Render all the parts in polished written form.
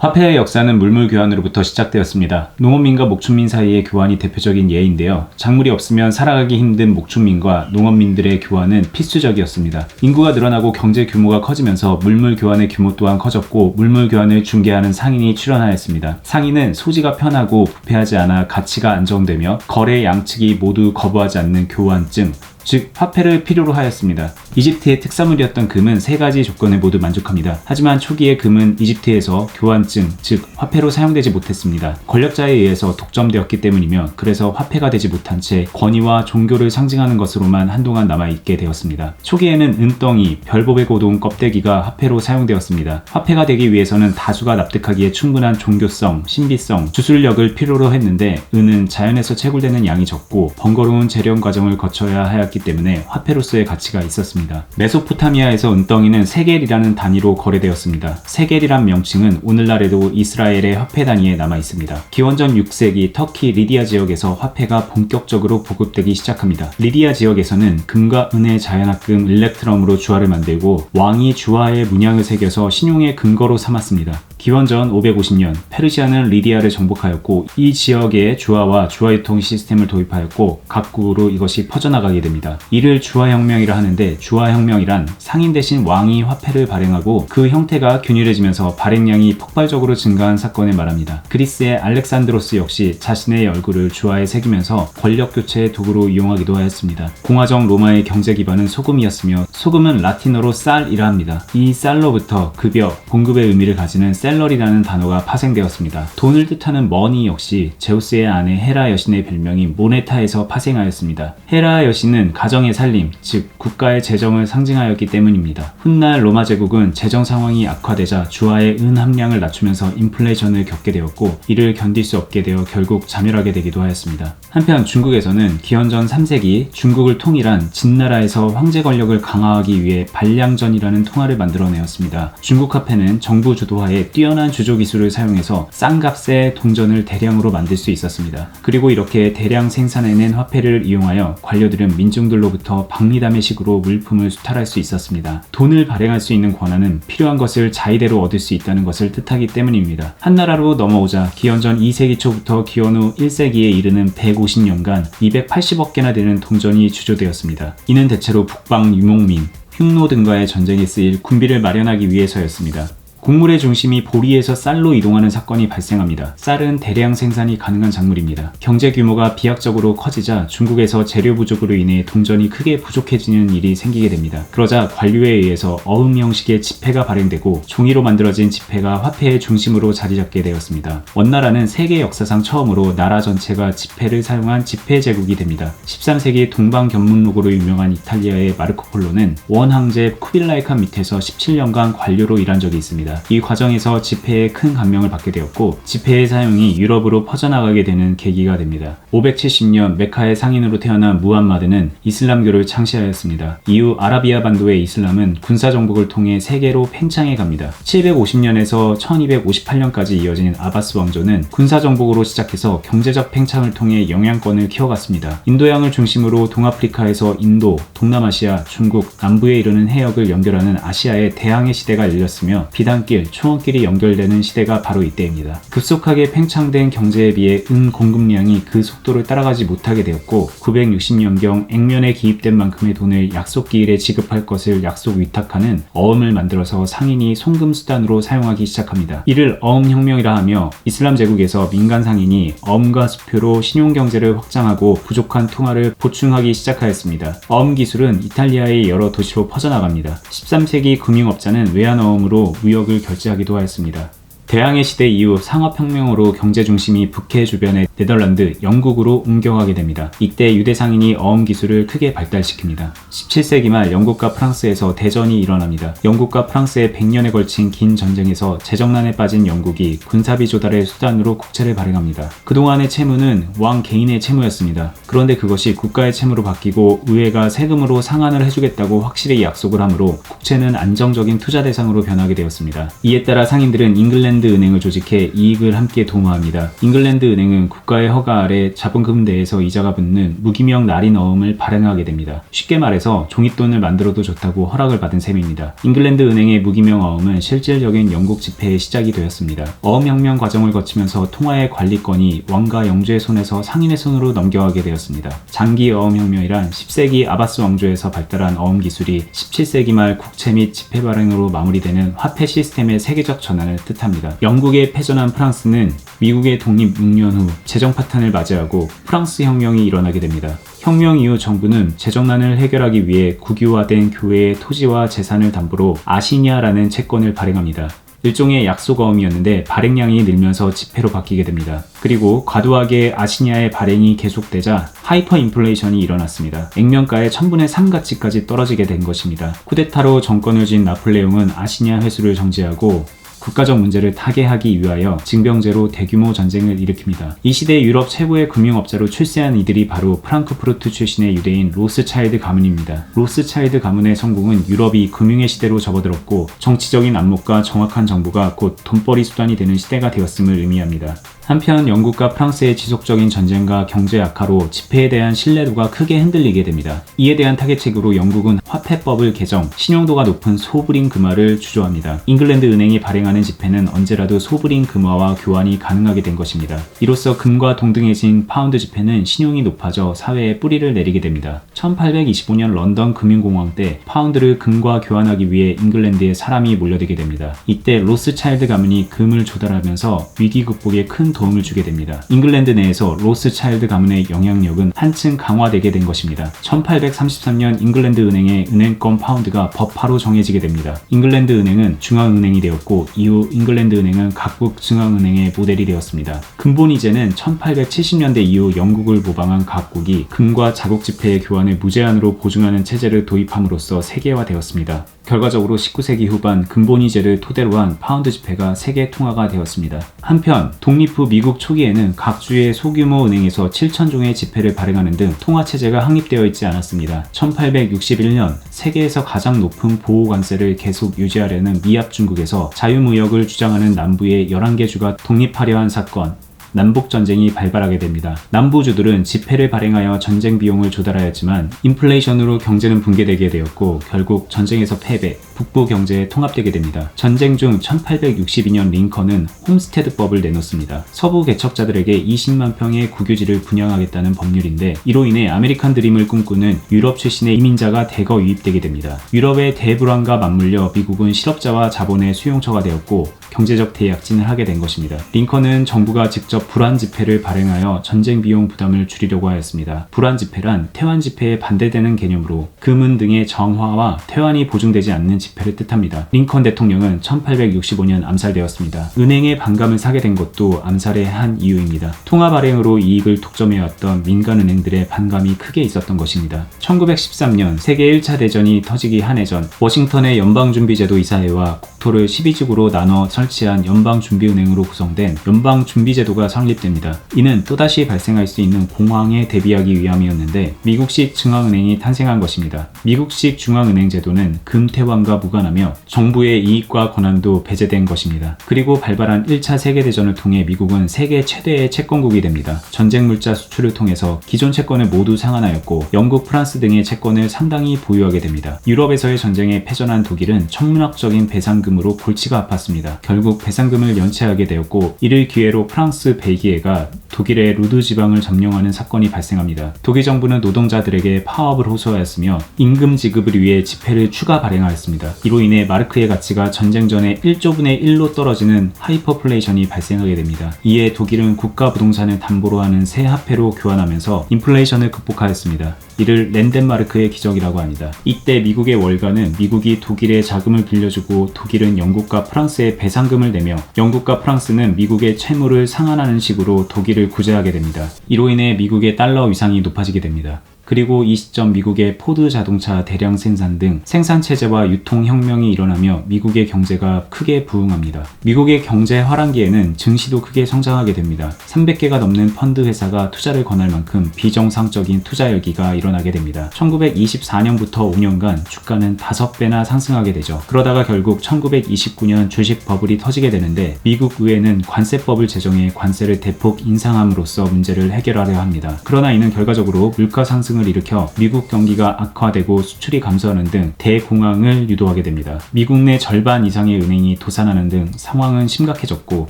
화폐의 역사는 물물 교환으로부터 시작되었습니다. 농업민과 목축민 사이의 교환이 대표적인 예인데요. 작물이 없으면 살아가기 힘든 목축민과 농업민들의 교환은 필수적이었습니다. 인구가 늘어나고 경제 규모가 커지면서 물물 교환의 규모 또한 커졌고 물물 교환을 중개하는 상인이 출현하였습니다. 상인은 소지가 편하고 부패하지 않아 가치가 안정되며 거래 양측이 모두 거부하지 않는 교환증, 즉 화폐를 필요로 하였습니다. 이집트의 특산물이었던 금은 세 가지 조건에 모두 만족합니다. 하지만 초기의 금은 이집트에서 교환증, 즉 화폐로 사용되지 못했습니다. 권력자에 의해서 독점되었기 때문이며 그래서 화폐가 되지 못한 채 권위와 종교를 상징하는 것으로만 한동안 남아있게 되었습니다. 초기에는 은덩이, 별보배 고동 껍데기가 화폐로 사용되었습니다. 화폐가 되기 위해서는 다수가 납득하기에 충분한 종교성, 신비성, 주술력을 필요로 했는데 은은 자연에서 채굴되는 양이 적고 번거로운 재련 과정을 거쳐야 하였기 때문에 화폐로서의 가치가 있었습니다. 메소포타미아에서 은덩이는 세겔이라는 단위로 거래되었습니다. 세겔이란 명칭은 오늘날에도 이스라엘의 화폐 단위에 남아 있습니다. 기원전 6세기 터키 리디아 지역에서 화폐가 본격적으로 보급되기 시작합니다. 리디아 지역에서는 금과 은의 자연합금 일렉트럼으로 주화를 만들고 왕이 주화에 문양을 새겨서 신용의 근거로 삼았습니다. 기원전 550년 페르시아는 리디아를 정복하였고 이 지역에 주화와 주화유통 시스템을 도입하였고 각국으로 이것이 퍼져나가게 됩니다. 이를 주화혁명이라 하는데 주화혁명이란 상인 대신 왕이 화폐를 발행하고 그 형태가 균일해지면서 발행량이 폭발적으로 증가한 사건을 말합니다. 그리스의 알렉산드로스 역시 자신의 얼굴을 주화에 새기면서 권력교체의 도구로 이용하기도 하였습니다. 공화정 로마의 경제 기반은 소금이었으며 소금은 라틴어로 쌀이라 합니다. 이 쌀로부터 급여, 봉급의 의미를 가지는 셀러리라는 단어가 파생되었습니다. 돈을 뜻하는 머니 역시 제우스의 아내 헤라 여신의 별명인 모네타에서 파생하였습니다. 헤라 여신은 가정의 살림, 즉 국가의 재정을 상징하였기 때문입니다. 훗날 로마 제국은 재정 상황이 악화되자 주화의 은 함량을 낮추면서 인플레이션을 겪게 되었고 이를 견딜 수 없게 되어 결국 자멸하게 되기도 하였습니다. 한편 중국에서는 기원전 3세기 중국을 통일한 진나라에서 황제 권력을 강화하기 위해 반량전이라는 통화를 만들어내었습니다. 중국 화폐는 정부 주도하에 뛰어난 주조 기술을 사용해서 싼 값에 동전을 대량으로 만들 수 있었습니다. 그리고 이렇게 대량 생산해낸 화폐를 이용하여 관료들은 민중들로부터 박리담의식으로 물품을 수탈할 수 있었습니다. 돈을 발행할 수 있는 권한은 필요한 것을 자의대로 얻을 수 있다는 것을 뜻하기 때문입니다. 한나라로 넘어오자 기원전 2세기 초부터 기원 후 1세기에 이르는 150년간 280억 개나 되는 동전이 주조되었습니다. 이는 대체로 북방 유목민, 흉노 등과의 전쟁에 쓰일 군비를 마련하기 위해서였습니다. 곡물의 중심이 보리에서 쌀로 이동하는 사건이 발생합니다. 쌀은 대량 생산이 가능한 작물입니다. 경제 규모가 비약적으로 커지자 중국에서 재료 부족으로 인해 동전이 크게 부족해지는 일이 생기게 됩니다. 그러자 관료에 의해서 어음 형식의 지폐가 발행되고 종이로 만들어진 지폐가 화폐의 중심으로 자리 잡게 되었습니다. 원나라는 세계 역사상 처음으로 나라 전체가 지폐를 사용한 지폐 제국이 됩니다. 13세기 동방견문록으로 유명한 이탈리아의 마르코폴로는 원황제 쿠빌라이 칸 밑에서 17년간 관료로 일한 적이 있습니다. 이 과정에서 지폐에 큰 감명을 받게 되었고 지폐의 사용이 유럽으로 퍼져나가게 되는 계기가 됩니다. 570년 메카의 상인으로 태어난 무함마드는 이슬람교를 창시하였습니다. 이후 아라비아 반도의 이슬람은 군사정복을 통해 세계로 팽창해 갑니다. 750년에서 1258년까지 이어진 아바스 왕조는 군사정복으로 시작해서 경제적 팽창을 통해 영향권을 키워갔습니다. 인도양을 중심으로 동아프리카에서 인도, 동남아시아, 중국, 남부에 이르는 해역을 연결하는 아시아의 대항해 시대가 열렸으며 비단길, 초원길이 연결되는 시대가 바로 이때입니다. 급속하게 팽창된 경제에 비해 은 공급량이 그 속도를 따라가지 못하게 되었고 960년경 액면에 기입된 만큼의 돈을 약속기일에 지급할 것을 약속 위탁하는 어음을 만들어서 상인이 송금 수단으로 사용하기 시작합니다. 이를 어음혁명이라 하며 이슬람 제국에서 민간 상인이 어음과 수표로 신용경제를 확장하고 부족한 통화를 보충하기 시작하였습니다. 어음 기술은 이탈리아의 여러 도시로 퍼져나갑니다. 13세기 금융업자는 외환어음으로 무역을 결제하기도 하였습니다. 대항해 시대 이후 상업혁명으로 경제 중심이 북해 주변의 네덜란드, 영국으로 옮겨가게 됩니다. 이때 유대 상인이 어음 기술을 크게 발달시킵니다. 17세기 말 영국과 프랑스에서 대전이 일어납니다. 영국과 프랑스의 100년에 걸친 긴 전쟁에서 재정난에 빠진 영국이 군사비 조달의 수단으로 국채를 발행합니다. 그동안의 채무는 왕 개인의 채무였습니다. 그런데 그것이 국가의 채무로 바뀌고 의회가 세금으로 상환을 해주겠다고 확실히 약속을 하므로 국채는 안정적인 투자 대상으로 변하게 되었습니다. 이에 따라 상인들은 잉글랜드 잉글랜드 은행을 조직해 이익을 함께 도모합니다. 잉글랜드 은행은 국가의 허가 아래 자본금대에서 이자가 붙는 무기명 날인 어음을 발행하게 됩니다. 쉽게 말해서 종잇돈을 만들어도 좋다고 허락을 받은 셈입니다. 잉글랜드 은행의 무기명 어음은 실질적인 영국 지폐의 시작이 되었습니다. 어음혁명 과정을 거치면서 통화의 관리권이 왕과 영주의 손에서 상인의 손으로 넘겨가게 되었습니다. 장기 어음혁명이란 10세기 아바스 왕조에서 발달한 어음 기술이 17세기 말 국채 및 지폐 발행으로 마무리되는 화폐 시스템의 세계적 전환을 뜻합니다. 영국에 패전한 프랑스는 미국의 독립 6년 후 재정 파탄을 맞이하고 프랑스 혁명이 일어나게 됩니다. 혁명 이후 정부는 재정난을 해결하기 위해 국유화된 교회의 토지와 재산을 담보로 아시니아라는 채권을 발행합니다. 일종의 약속어음이었는데 발행량이 늘면서 지폐로 바뀌게 됩니다. 그리고 과도하게 아시니아의 발행이 계속되자 하이퍼 인플레이션이 일어났습니다. 액면가의 1000분의 3 가치까지 떨어지게 된 것입니다. 쿠데타로 정권을 쥔 나폴레옹은 아시니아 회수를 정지하고 국가적 문제를 타개하기 위하여 징병제로 대규모 전쟁을 일으킵니다. 이 시대 유럽 최고의 금융업자로 출세한 이들이 바로 프랑크푸르트 출신의 유대인 로스차일드 가문입니다. 로스차일드 가문의 성공은 유럽이 금융의 시대로 접어들었고 정치적인 안목과 정확한 정보가 곧 돈벌이 수단이 되는 시대가 되었음을 의미합니다. 한편 영국과 프랑스의 지속적인 전쟁과 경제 악화로 지폐에 대한 신뢰도가 크게 흔들리게 됩니다. 이에 대한 타개책으로 영국은 화폐법을 개정, 신용도가 높은 소브린 금화를 주조합니다. 잉글랜드 은행이 발행하는 지폐는 언제라도 소브린 금화와 교환이 가능하게 된 것입니다. 이로써 금과 동등해진 파운드 지폐는 신용이 높아져 사회에 뿌리를 내리게 됩니다. 1825년 런던 금융공황 때 파운드를 금과 교환하기 위해 잉글랜드에 사람이 몰려들게 됩니다. 이때 로스차일드 가문이 금을 조달하면서 위기 극복에 큰 도움을 주게 됩니다. 잉글랜드 내에서 로스차일드 가문의 영향력은 한층 강화되게 된 것입니다. 1833년 잉글랜드 은행의 은행권 파운드가 법화로 정해지게 됩니다. 잉글랜드 은행은 중앙은행이 되었고 이후 잉글랜드 은행은 각국 중앙은행의 모델이 되었습니다. 금본위제는 1870년대 이후 영국을 모방한 각국이 금과 자국 지폐의 교환을 무제한으로 보증하는 체제를 도입함으로써 세계화되었습니다. 결과적으로 19세기 후반 금본위제를 토대로 한 파운드 지폐가 세계 통화가 되었습니다. 한편 독립 후 미국 초기에는 각 주의 소규모 은행에서 7,000종의 지폐를 발행하는 등 통화체제가 확립되어 있지 않았습니다. 1861년 세계에서 가장 높은 보호관세를 계속 유지하려는 미합 중국에서 자유무역을 주장하는 남부의 11개 주가 독립하려 한 사건, 남북전쟁이 발발하게 됩니다. 남부주들은 지폐를 발행하여 전쟁 비용을 조달하였지만 인플레이션으로 경제는 붕괴되게 되었고 결국 전쟁에서 패배, 북부 경제에 통합되게 됩니다. 전쟁 중 1862년 링컨은 홈스테드법을 내놓습니다. 서부 개척자들에게 20만 평의 국유지를 분양하겠다는 법률인데 이로 인해 아메리칸 드림을 꿈꾸는 유럽 출신의 이민자가 대거 유입되게 됩니다. 유럽의 대불안과 맞물려 미국은 실업자와 자본의 수용처가 되었고 경제적 대약진을 하게 된 것입니다. 링컨은 정부가 직접 불안지폐를 발행하여 전쟁 비용 부담을 줄이려고 하였습니다. 불안지폐란 퇴환지폐에 반대되는 개념으로 금은 등의 정화와 퇴환이 보증되지 않는 지폐를 뜻합니다. 링컨 대통령은 1865년 암살되었습니다. 은행의 반감을 사게 된 것도 암살의 한 이유입니다. 통화 발행으로 이익을 독점해왔던 민간은행들의 반감이 크게 있었던 것입니다. 1913년 세계 1차 대전이 터지기 한 해 전 워싱턴의 연방준비제도 이사회와 국토를 12지구로 나눠 설치한 연방준비은행으로 구성된 연방준비제도가 설립됩니다. 이는 또다시 발생할 수 있는 공황에 대비하기 위함이었는데 미국식 중앙은행이 탄생한 것입니다. 미국식 중앙은행 제도는 금퇴환과 무관하며 정부의 이익과 권한도 배제된 것입니다. 그리고 발발한 1차 세계대전을 통해 미국은 세계 최대의 채권국이 됩니다. 전쟁 물자 수출을 통해서 기존 채권을 모두 상환하였고 영국, 프랑스 등의 채권을 상당히 보유하게 됩니다. 유럽에서의 전쟁에 패전한 독일은 천문학적인 배상금으로 골치가 아팠습니다. 결국 배상금을 연체하게 되었고 이를 기회로 프랑스, 벨기에가 독일의 루드 지방을 점령하는 사건이 발생합니다. 독일 정부는 노동자들에게 파업을 호소하였으며 임금 지급을 위해 지폐를 추가 발행하였습니다. 이로 인해 마르크의 가치가 전쟁 전에 1조분의 1로 떨어지는 하이퍼플레이션이 발생하게 됩니다. 이에 독일은 국가 부동산을 담보로 하는 새 화폐로 교환하면서 인플레이션을 극복하였습니다. 이를 랜덴마르크의 기적이라고 합니다. 이때 미국의 월가는 미국이 독일에 자금을 빌려주고 독일은 영국과 프랑스에 배상금을 내며 영국과 프랑스는 미국의 채무를 상환하는 식으로 독일을 구제하게 됩니다. 이로 인해 미국의 달러 위상이 높아지게 됩니다. 그리고 이 시점 미국의 포드 자동차 대량 생산 등 생산 체제와 유통 혁명이 일어나며 미국의 경제가 크게 부흥합니다. 미국의 경제 화랑기에는 증시도 크게 성장하게 됩니다. 300개가 넘는 펀드 회사가 투자를 권할 만큼 비정상적인 투자 열기가 일어나게 됩니다. 1924년부터 5년간 주가는 5배나 상승하게 되죠. 그러다가 결국 1929년 주식 버블이 터지게 되는데 미국 의회는 관세법을 제정해 관세를 대폭 인상함으로써 문제를 해결하려 합니다. 그러나 이는 결과적으로 물가 상승을 일으켜 미국 경기가 악화되고 수출이 감소하는 등 대공황을 유도하게 됩니다. 미국 내 절반 이상의 은행이 도산하는 등 상황은 심각해졌고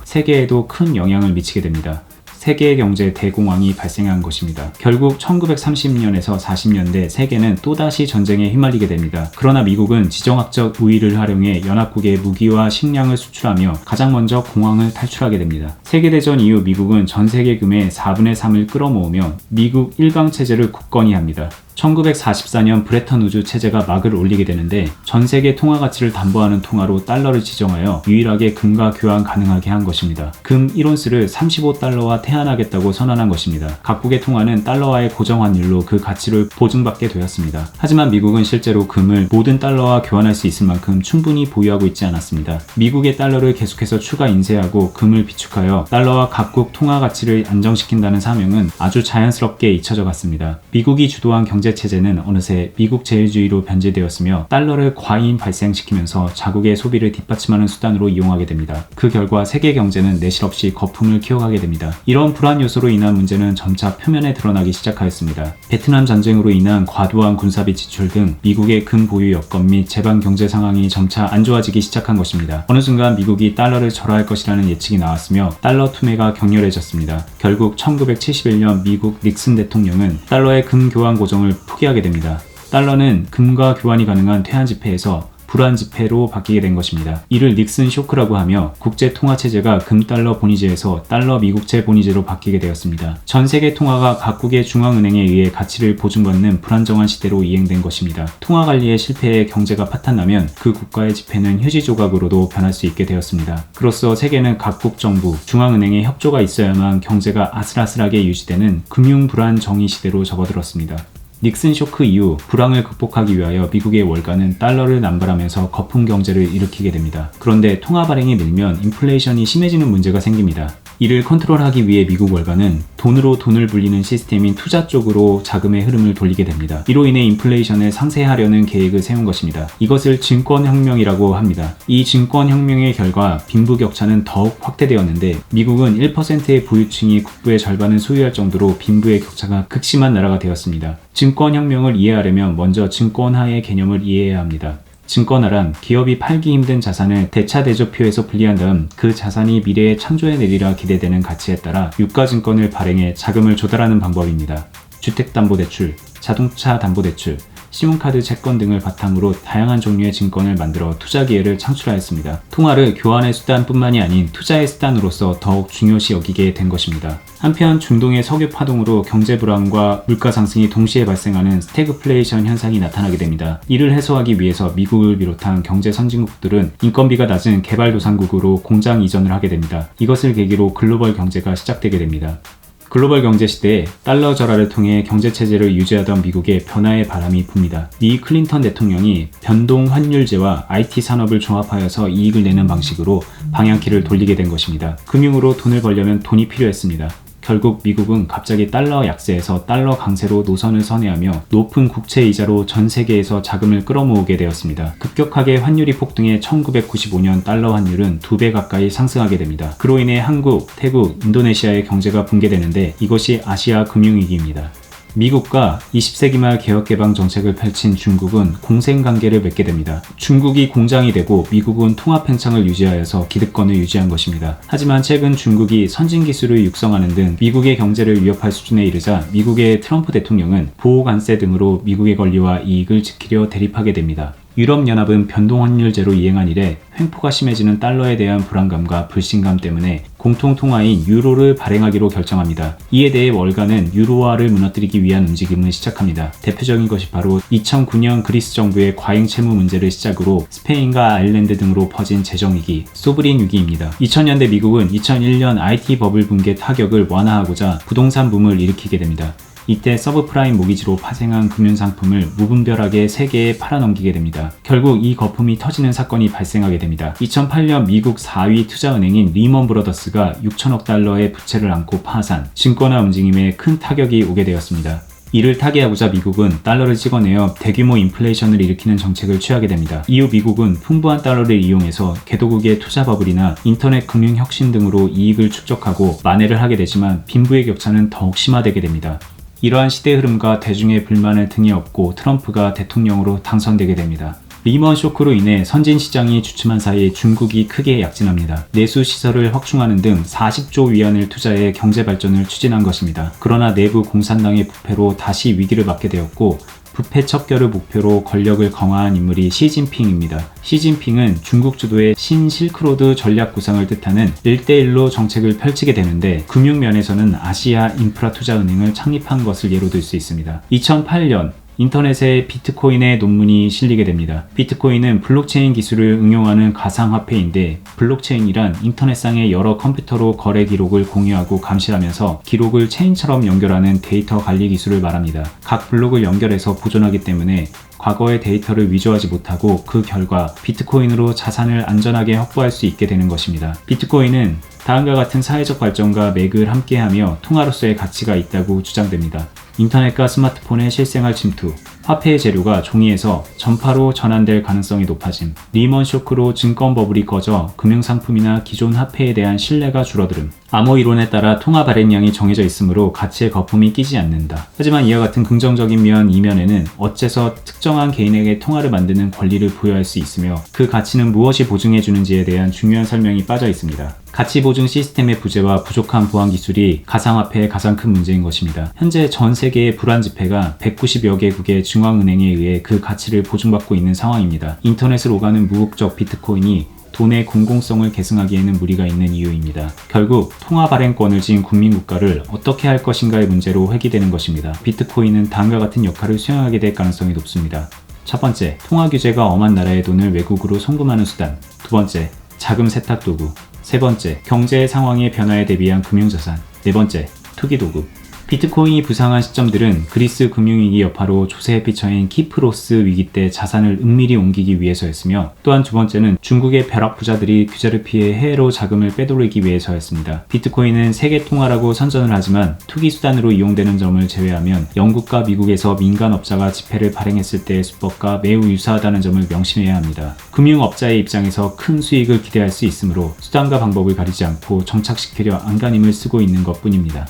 세계에도 큰 영향을 미치게 됩니다. 세계의 경제 대공황이 발생한 것입니다. 결국 1930년에서 40년대 세계는 또다시 전쟁에 휘말리게 됩니다. 그러나 미국은 지정학적 우위를 활용해 연합국에 무기와 식량을 수출하며 가장 먼저 공황을 탈출하게 됩니다. 세계대전 이후 미국은 전 세계금의 4분의 3을 끌어모으며 미국 일강체제를 굳건히 합니다. 1944년 브레턴우즈 체제가 막을 올리게 되는데 전 세계 통화 가치를 담보하는 통화로 달러를 지정하여 유일하게 금과 교환 가능하게 한 것입니다. 금 1온스를 35달러와 태안하겠다고 선언한 것입니다. 각국의 통화는 달러와의 고정 환율로 그 가치를 보증받게 되었습니다. 하지만 미국은 실제로 금을 모든 달러와 교환할 수 있을 만큼 충분히 보유하고 있지 않았습니다. 미국의 달러를 계속해서 추가 인쇄하고 금을 비축하여 달러와 각국 통화 가치를 안정시킨다는 사명은 아주 자연스럽게 잊혀져 갔습니다. 미국이 주도한 경제 체제는 어느새 미국 제일주의로 변질되었으며 달러를 과잉 발생시키면서 자국의 소비를 뒷받침하는 수단으로 이용하게 됩니다. 그 결과 세계 경제는 내실없이 거품을 키워가게 됩니다. 이런 불안 요소로 인한 문제는 점차 표면에 드러나기 시작하였습니다. 베트남 전쟁으로 인한 과도한 군사비 지출 등 미국의 금 보유 여건 및 제방 경제 상황이 점차 안 좋아지기 시작한 것입니다. 어느 순간 미국이 달러를 절하할 것이라는 예측이 나왔으며 달러 투매가 격렬해졌습니다. 결국 1971년 미국 닉슨 대통령은 달러의 금 교환 고정을 포기하게 됩니다. 달러는 금과 교환이 가능한 퇴환지폐에서 불환지폐로 바뀌게 된 것입니다. 이를 닉슨 쇼크라고 하며 국제통화체제가 금달러 본위제에서 달러 미국채 본위제로 바뀌게 되었습니다. 전 세계 통화가 각국의 중앙은행에 의해 가치를 보증받는 불안정한 시대로 이행된 것입니다. 통화관리의 실패에 경제가 파탄나면 그 국가의 지폐는 휴지 조각으로도 변할 수 있게 되었습니다. 그로써 세계는 각국 정부, 중앙은행의 협조가 있어야만 경제가 아슬아슬하게 유지되는 금융불안 정의 시대로 접어들었습니다. 닉슨 쇼크 이후 불황을 극복하기 위하여 미국의 월가는 달러를 남발하면서 거품 경제를 일으키게 됩니다. 그런데 통화 발행이 늘면 인플레이션이 심해지는 문제가 생깁니다. 이를 컨트롤하기 위해 미국 월가는 돈으로 돈을 불리는 시스템인 투자 쪽으로 자금의 흐름을 돌리게 됩니다. 이로 인해 인플레이션을 상쇄하려는 계획을 세운 것입니다. 이것을 증권혁명이라고 합니다. 이 증권혁명의 결과 빈부격차는 더욱 확대되었는데 미국은 1%의 부유층이 국부의 절반을 소유할 정도로 빈부의 격차가 극심한 나라가 되었습니다. 증권혁명을 이해하려면 먼저 증권화의 개념을 이해해야 합니다. 증권화란 기업이 팔기 힘든 자산을 대차대조표에서 분리한 다음 그 자산이 미래에 창조해내리라 기대되는 가치에 따라 유가증권을 발행해 자금을 조달하는 방법입니다. 주택담보대출, 자동차담보대출, 신용카드 채권 등을 바탕으로 다양한 종류의 증권을 만들어 투자 기회를 창출하였습니다. 통화를 교환의 수단뿐만이 아닌 투자의 수단으로서 더욱 중요시 여기게 된 것입니다. 한편 중동의 석유 파동으로 경제 불안과 물가 상승이 동시에 발생하는 스태그플레이션 현상이 나타나게 됩니다. 이를 해소하기 위해서 미국을 비롯한 경제 선진국들은 인건비가 낮은 개발도상국으로 공장 이전을 하게 됩니다. 이것을 계기로 글로벌 경제가 시작되게 됩니다. 글로벌 경제 시대에 달러 절하를 통해 경제체제를 유지하던 미국의 변화의 바람이 붑니다. 미 클린턴 대통령이 변동 환율제와 IT 산업을 종합하여서 이익을 내는 방식으로 방향키를 돌리게 된 것입니다. 금융으로 돈을 벌려면 돈이 필요했습니다. 결국 미국은 갑자기 달러 약세에서 달러 강세로 노선을 선회하며 높은 국채 이자로 전 세계에서 자금을 끌어모으게 되었습니다. 급격하게 환율이 폭등해 1995년 달러 환율은 2배 가까이 상승하게 됩니다. 그로 인해 한국, 태국, 인도네시아의 경제가 붕괴되는데 이것이 아시아 금융위기입니다. 미국과 20세기 말 개혁개방 정책을 펼친 중국은 공생관계를 맺게 됩니다. 중국이 공장이 되고 미국은 통합팽창을 유지하여서 기득권을 유지한 것입니다. 하지만 최근 중국이 선진기술을 육성하는 등 미국의 경제를 위협할 수준에 이르자 미국의 트럼프 대통령은 보호관세 등으로 미국의 권리와 이익을 지키려 대립하게 됩니다. 유럽연합은 변동환율제로 이행한 이래 횡포가 심해지는 달러에 대한 불안감과 불신감 때문에 공통통화인 유로를 발행하기로 결정합니다. 이에 대해 월가는 유로화를 무너뜨리기 위한 움직임을 시작합니다. 대표적인 것이 바로 2009년 그리스 정부의 과잉 채무 문제를 시작으로 스페인과 아일랜드 등으로 퍼진 재정위기, 소브린 위기입니다. 2000년대 미국은 2001년 IT 버블 붕괴 타격을 완화하고자 부동산 붐을 일으키게 됩니다. 이때 서브프라임 모기지로 파생한 금융상품을 무분별하게 세계에 팔아넘기게 됩니다. 결국 이 거품이 터지는 사건이 발생하게 됩니다. 2008년 미국 4위 투자은행인 리먼 브러더스가 6천억 달러의 부채를 안고 파산, 증권화 움직임에 큰 타격이 오게 되었습니다. 이를 타개하고자 미국은 달러를 찍어내어 대규모 인플레이션을 일으키는 정책을 취하게 됩니다. 이후 미국은 풍부한 달러를 이용해서 개도국의 투자 버블이나 인터넷 금융 혁신 등으로 이익을 축적하고 만회를 하게 되지만 빈부의 격차는 더욱 심화되게 됩니다. 이러한 시대의 흐름과 대중의 불만을 등에 업고 트럼프가 대통령으로 당선되게 됩니다. 리먼 쇼크로 인해 선진 시장이 주춤한 사이 중국이 크게 약진합니다. 내수 시설을 확충하는 등 40조 위안을 투자해 경제 발전을 추진한 것입니다. 그러나 내부 공산당의 부패로 다시 위기를 맞게 되었고 부패 척결을 목표로 권력을 강화한 인물이 시진핑입니다. 시진핑은 중국 주도의 신실크로드 전략 구상을 뜻하는 1대1로 정책을 펼치게 되는데 금융면에서는 아시아 인프라투자은행을 창립한 것을 예로 들 수 있습니다. 2008년 인터넷에 비트코인의 논문이 실리게 됩니다. 비트코인은 블록체인 기술을 응용하는 가상화폐인데 블록체인이란 인터넷상의 여러 컴퓨터로 거래 기록을 공유하고 감시하면서 기록을 체인처럼 연결하는 데이터 관리 기술을 말합니다. 각 블록을 연결해서 보존하기 때문에 과거의 데이터를 위조하지 못하고 그 결과 비트코인으로 자산을 안전하게 확보할 수 있게 되는 것입니다. 비트코인은 다음과 같은 사회적 발전과 맥을 함께하며 통화로서의 가치가 있다고 주장됩니다. 인터넷과 스마트폰의 실생활 침투, 화폐의 재료가 종이에서 전파로 전환될 가능성이 높아짐, 리먼 쇼크로 증권 버블이 꺼져 금융상품이나 기존 화폐에 대한 신뢰가 줄어들음, 암호 이론에 따라 통화 발행량이 정해져 있으므로 가치의 거품이 끼지 않는다. 하지만 이와 같은 긍정적인 면 이면에는 어째서 특정한 개인에게 통화를 만드는 권리를 부여할 수 있으며 그 가치는 무엇이 보증해주는지에 대한 중요한 설명이 빠져 있습니다. 가치 보증 시스템의 부재와 부족한 보안 기술이 가상화폐의 가장 큰 문제인 것입니다. 현재 전 세계의 불안지폐가 190여 개국의 중앙은행에 의해 그 가치를 보증받고 있는 상황입니다. 인터넷을 오가는 무국적 비트코인이 돈의 공공성을 계승하기에는 무리가 있는 이유입니다. 결국 통화 발행권을 지닌 국민국가를 어떻게 할 것인가의 문제로 회귀되는 것입니다. 비트코인은 다음과 같은 역할을 수행하게 될 가능성이 높습니다. 첫 번째, 통화 규제가 엄한 나라의 돈을 외국으로 송금하는 수단. 두 번째, 자금 세탁 도구. 세 번째, 경제 상황의 변화에 대비한 금융자산. 네 번째, 투기 도구. 비트코인이 부상한 시점들은 그리스 금융위기 여파로 조세에 삐쳐인 키프로스 위기 때 자산을 은밀히 옮기기 위해서였으며 또한 두 번째는 중국의 벼락부자들이 규제를 피해 해외로 자금을 빼돌리기 위해서였습니다. 비트코인은 세계 통화라고 선전을 하지만 투기 수단으로 이용되는 점을 제외하면 영국과 미국에서 민간업자가 지폐를 발행했을 때의 수법과 매우 유사하다는 점을 명심해야 합니다. 금융업자의 입장에서 큰 수익을 기대할 수 있으므로 수단과 방법을 가리지 않고 정착시키려 안간힘을 쓰고 있는 것뿐입니다.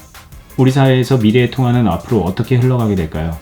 우리 사회에서 미래의 통화는 앞으로 어떻게 흘러가게 될까요?